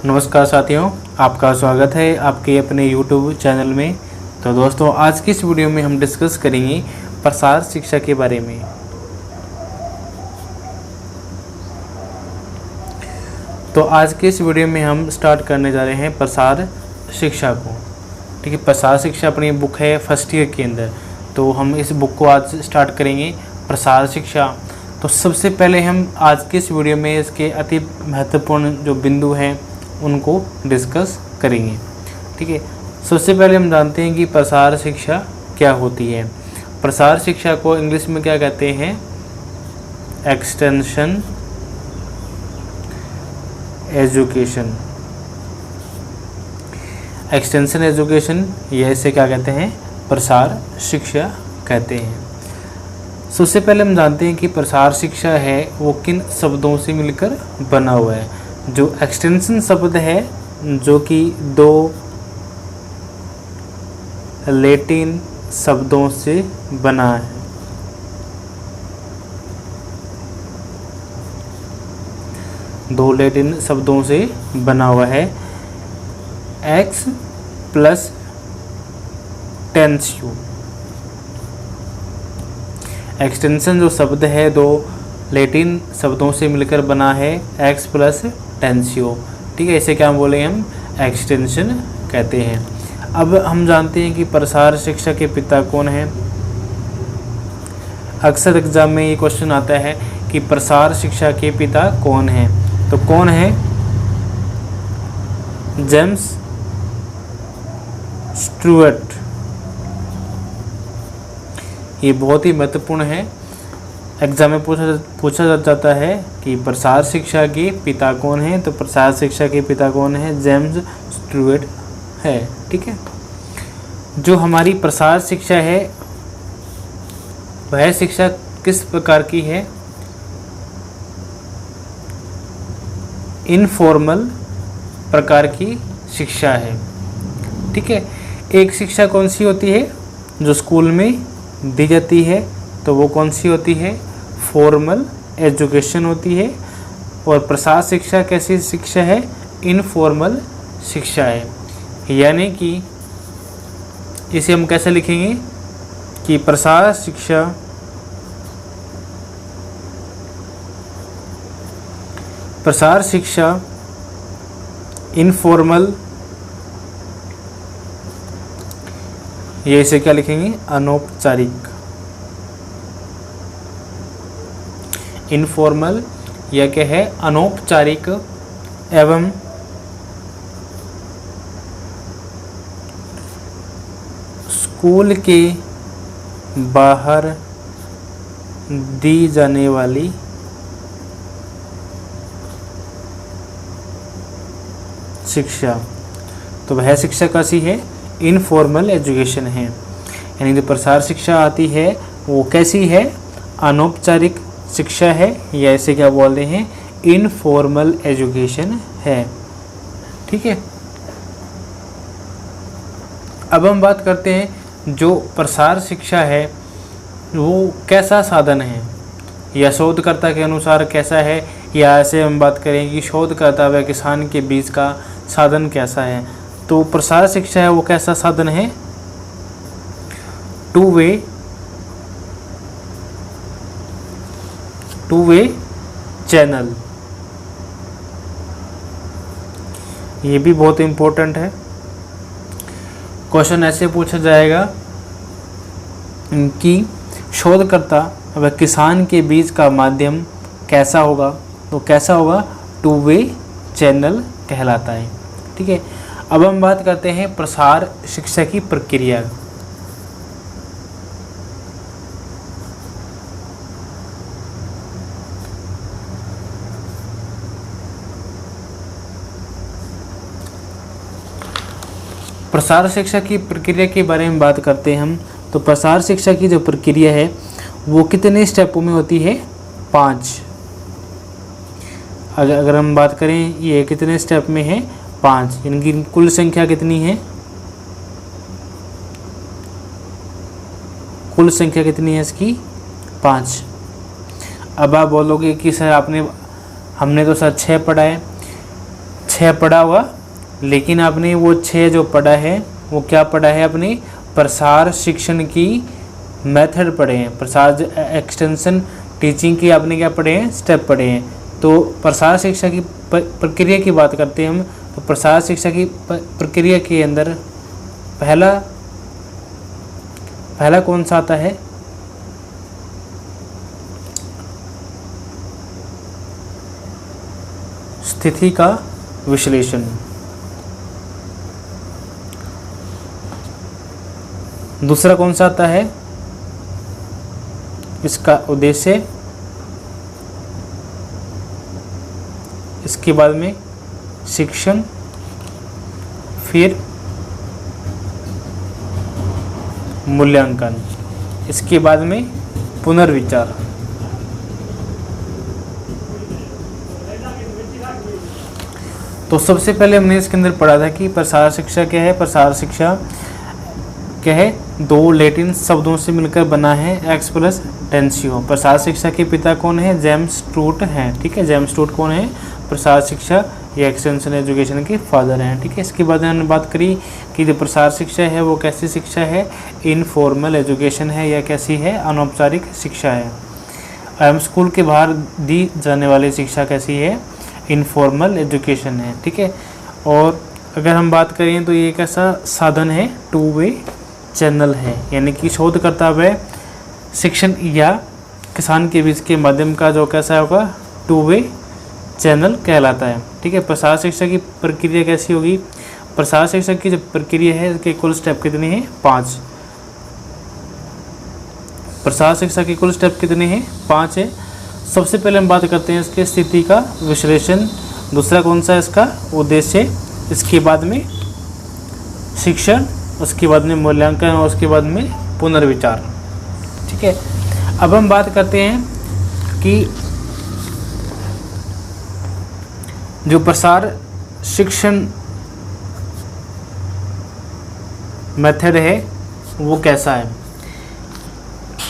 नमस्कार साथियों, आपका स्वागत है आपके अपने YouTube चैनल में। तो दोस्तों, आज की इस वीडियो में हम डिस्कस करेंगे प्रसार शिक्षा के बारे में। तो आज के इस वीडियो में हम स्टार्ट करने जा रहे हैं प्रसार शिक्षा को। ठीक है, प्रसार शिक्षा अपनी बुक है फर्स्ट ईयर के अंदर, तो हम इस बुक को आज स्टार्ट करेंगे प्रसार शिक्षा। तो सबसे पहले हम आज के इस वीडियो में इसके अति महत्वपूर्ण जो बिंदु हैं उनको डिस्कस करेंगे। ठीक है, सबसे पहले हम जानते हैं कि प्रसार शिक्षा क्या होती है। प्रसार शिक्षा को इंग्लिश में क्या कहते हैं? Extension education. एक्सटेंशन एजुकेशन, ये इसे क्या कहते हैं? प्रसार शिक्षा कहते हैं। सबसे पहले हम जानते हैं कि प्रसार शिक्षा है वो किन शब्दों से मिलकर बना हुआ है। जो एक्सटेंशन शब्द है, जो कि दो लैटिन शब्दों से बना है। दो लैटिन शब्दों से बना हुआ है, एक्स प्लस टेंसियो। एक्सटेंशन जो शब्द है दो लैटिन शब्दों से मिलकर बना है, एक्स प्लस टेंसियो। ठीक है, इसे क्या बोलेंगे हम? एक्सटेंशन कहते हैं। अब हम जानते हैं कि प्रसार शिक्षा के पिता कौन हैं। अक्सर एग्जाम में ये क्वेश्चन आता है कि प्रसार शिक्षा के पिता कौन हैं। तो कौन है? James Stuart. ये बहुत ही महत्वपूर्ण है, एग्जाम में पूछा जाता है कि प्रसार शिक्षा के पिता कौन हैं। तो प्रसार शिक्षा के पिता कौन है? जेम्स स्टुअर्ट है। ठीक है, जो हमारी प्रसार शिक्षा है वह शिक्षा किस प्रकार की है? इनफॉर्मल प्रकार की शिक्षा है। ठीक है, एक शिक्षा कौन सी होती है जो स्कूल में दी जाती है, तो वो कौन सी होती है? फॉर्मल एजुकेशन होती है। और प्रसार शिक्षा कैसी शिक्षा है? इनफॉर्मल शिक्षा है। यानी कि इसे हम कैसे लिखेंगे कि प्रसार शिक्षा इनफॉर्मल, ये इसे क्या लिखेंगे? अनौपचारिक। इनफॉर्मल यह क्या है? अनौपचारिक एवं स्कूल के बाहर दी जाने वाली शिक्षा। तो वह शिक्षा कैसी है? इनफॉर्मल एजुकेशन है। यानी जो प्रसार शिक्षा आती है वो कैसी है? अनौपचारिक शिक्षा है, या इसे क्या बोलते हैं? इनफॉर्मल एजुकेशन है। ठीक है, अब हम बात करते हैं जो प्रसार शिक्षा है वो कैसा साधन है, या शोधकर्ता के अनुसार कैसा है, या ऐसे हम बात करें कि शोधकर्ता व किसान के बीच का साधन कैसा है। तो प्रसार शिक्षा है वो कैसा साधन है? Two way channel. ये भी बहुत इम्पोर्टेंट है। क्वेश्चन ऐसे पूछा जाएगा कि शोधकर्ता व किसान के बीच का माध्यम कैसा होगा? तो कैसा होगा? टू वे चैनल कहलाता है। ठीक है, अब हम बात करते हैं प्रसार शिक्षा की प्रक्रिया। प्रसार शिक्षा की प्रक्रिया के बारे में बात करते हैं हम। तो प्रसार शिक्षा की जो प्रक्रिया है वो कितने स्टेपों में होती है? 5। अगर हम बात करें ये कितने स्टेप में है? 5। इनकी कुल संख्या कितनी है? कुल संख्या कितनी है इसकी? 5। अब आप बोलोगे कि सर हमने तो सर 6 पढ़ा है। 6 पढ़ा होगा, लेकिन आपने वो 6 जो पढ़ा है वो क्या पढ़ा है, अपने प्रसार शिक्षण की मेथड पढ़े हैं, प्रसार एक्सटेंशन टीचिंग की आपने क्या पढ़े हैं, स्टेप पढ़े हैं। तो प्रसार शिक्षा की प्रक्रिया की बात करते हैं हम, तो प्रसार शिक्षा की प्रक्रिया के अंदर पहला कौन सा आता है, स्थिति का विश्लेषण। दूसरा कौन सा आता है, इसका उद्देश्य। इसके बाद में शिक्षण, फिर मूल्यांकन, इसके बाद में पुनर्विचार। तो सबसे पहले हमने इसके अंदर पढ़ा था कि प्रसार शिक्षा क्या है। प्रसार शिक्षा क्या है, 2 लैटिन शब्दों से मिलकर बना है, एक्स प्लस टेंसियो। प्रसार शिक्षा के पिता कौन है, जेम्स स्टूअर्ट हैं, ठीक है। जेम्स स्टूअर्ट कौन है, प्रसार शिक्षा या एक्सटेंशन एजुकेशन के फादर हैं, ठीक है। इसके बाद हमने बात करी कि जो प्रसार शिक्षा है वो कैसी शिक्षा है, इनफॉर्मल एजुकेशन है या कैसी है, अनौपचारिक शिक्षा है। एवं स्कूल के बाहर दी जाने वाली शिक्षा कैसी है, इनफॉर्मल एजुकेशन है, ठीक है। और अगर हम बात करें तो ये एक ऐसा साधन है, 2 वे चैनल है, यानी कि शोधकर्ता व शिक्षण या किसान के बीच के माध्यम का जो कैसा होगा, 2 वे चैनल कहलाता है, ठीक है। प्रसार शिक्षा की प्रक्रिया कैसी होगी, प्रसार शिक्षा की जो प्रक्रिया है इसके कुल स्टेप कितने हैं, 5। प्रसार शिक्षा के कुल स्टेप कितने हैं, 5 है। सबसे पहले हम बात करते हैं इसके स्थिति का विश्लेषण, दूसरा कौन सा है इसका उद्देश्य, इसके बाद में शिक्षण, उसके बाद में मूल्यांकन और उसके बाद में पुनर्विचार, ठीक है। अब हम बात करते हैं कि जो प्रसार शिक्षण मेथड है वो कैसा है,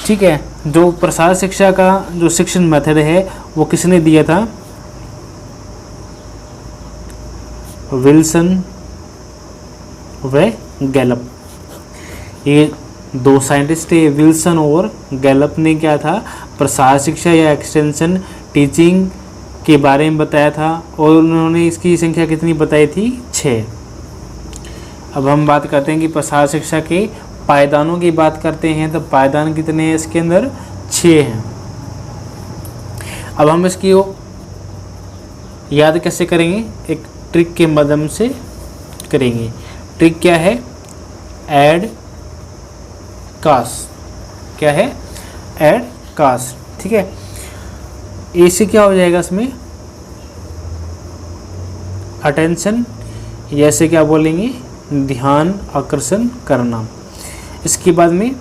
ठीक है। जो प्रसार शिक्षा का जो शिक्षण मेथड है वो किसने दिया था, विल्सन व गैलप। ये 2 साइंटिस्ट थे, विल्सन और गैलप ने क्या था, प्रसार शिक्षा या एक्सटेंशन टीचिंग के बारे में बताया था और उन्होंने इसकी संख्या कितनी बताई थी, 6। अब हम बात करते हैं कि प्रसार शिक्षा के पायदानों की बात करते हैं, तो पायदान कितने हैं इसके अंदर, 6 हैं। अब हम इसकी याद कैसे करेंगे, एक ट्रिक के माध्यम से करेंगे। ट्रिक क्या है, ऐड कास्ट, क्या है, ऐड कास्ट, ठीक है। ऐसे क्या हो जाएगा इसमें, अटेंशन, ऐसे क्या बोलेंगे, ध्यान आकर्षण करना। इसके बाद में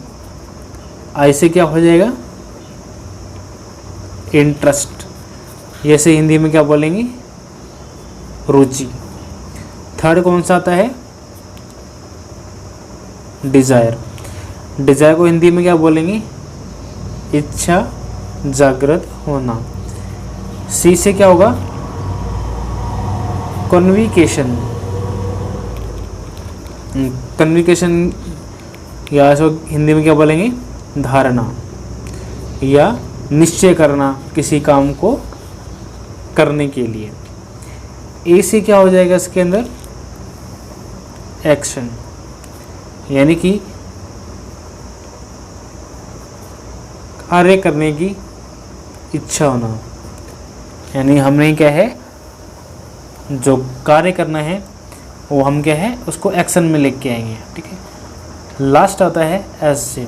ऐसे क्या हो जाएगा, इंटरेस्ट, जैसे हिंदी में क्या बोलेंगे, रुचि। थर्ड कौन सा आता है, डिजायर। डिजायर को हिंदी में क्या बोलेंगे, इच्छा, जागृत होना। सी से क्या होगा, कन्विकेशन। कन्विकेशन या इसको हिंदी में क्या बोलेंगे, धारणा या निश्चय करना किसी काम को करने के लिए। ए से क्या हो जाएगा इसके अंदर, एक्शन, यानी कि कार्य करने की इच्छा होना, यानी हमने क्या है, जो कार्य करना है वो हम क्या है उसको एक्शन में लेके आएंगे, ठीक है। लास्ट आता है एस से,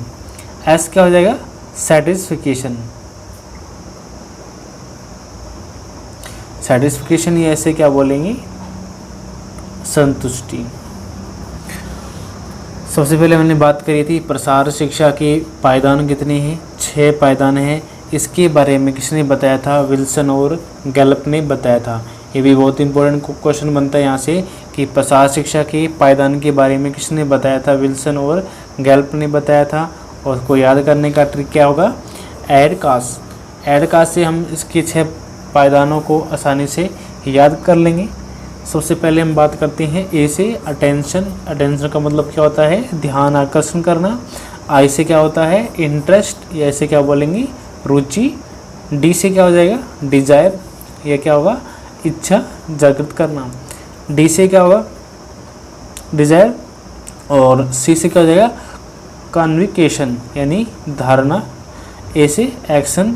एस क्या हो जाएगा, सेटिस्फिकेशन। सेटिस्फिकेशन या ऐसे क्या बोलेंगे, संतुष्टि। सबसे पहले हमने बात करी थी प्रसार शिक्षा के पायदान कितने हैं, 6 पायदान हैं। इसके बारे में किसने बताया था, विल्सन और गैलप ने बताया था। ये भी बहुत इंपॉर्टेंट क्वेश्चन बनता है यहाँ से कि प्रसार शिक्षा के पायदान के बारे में किसने बताया था, विल्सन और गैलप ने बताया था। और उसको याद करने का ट्रिक क्या होगा, ऐड कास्ट। ऐड कास्ट से हम इसके 6 पायदानों को आसानी से याद कर लेंगे। सबसे पहले हम बात करते हैं ए से, अटेंशन। अटेंशन का मतलब क्या होता है? ध्यान आकर्षण करना। आई से क्या होता है? इंटरेस्ट, या ऐसे क्या बोलेंगे? रुचि। डी से क्या हो जाएगा? डिजायर, यह क्या होगा? इच्छा जागृत करना। डी से क्या होगा? डिजायर। और सी से क्या हो जाएगा? कन्विकेशन यानी धारणा। ए से एक्शन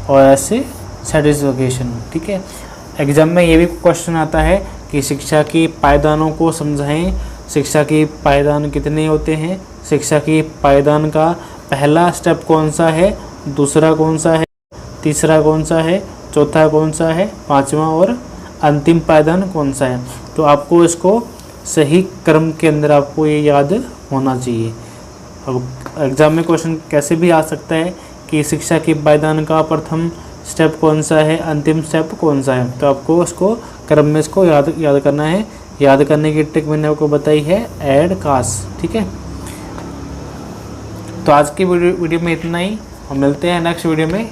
और एस से सेटिस्फैक्शन। ठीक है, एग्जाम में ये भी क्वेश्चन आता है कि शिक्षा के पायदानों को समझाएं। शिक्षा के पायदान कितने होते हैं? शिक्षा के पायदान का पहला स्टेप कौन सा है, दूसरा कौन सा है, तीसरा कौन सा है, चौथा कौन सा है, पांचवा और अंतिम पायदान कौन सा है? तो आपको इसको सही क्रम के अंदर आपको ये याद होना चाहिए। अब एग्जाम में क्वेश्चन कैसे भी आ सकता है कि शिक्षा के पायदान का प्रथम स्टेप कौन सा है, अंतिम स्टेप कौन सा है, तो आपको उसको क्रम में इसको याद करना है। याद करने की ट्रिक मैंने आपको बताई है, ऐड कास। ठीक है, तो आज की वीडियो में इतना ही। हम मिलते हैं नेक्स्ट वीडियो में।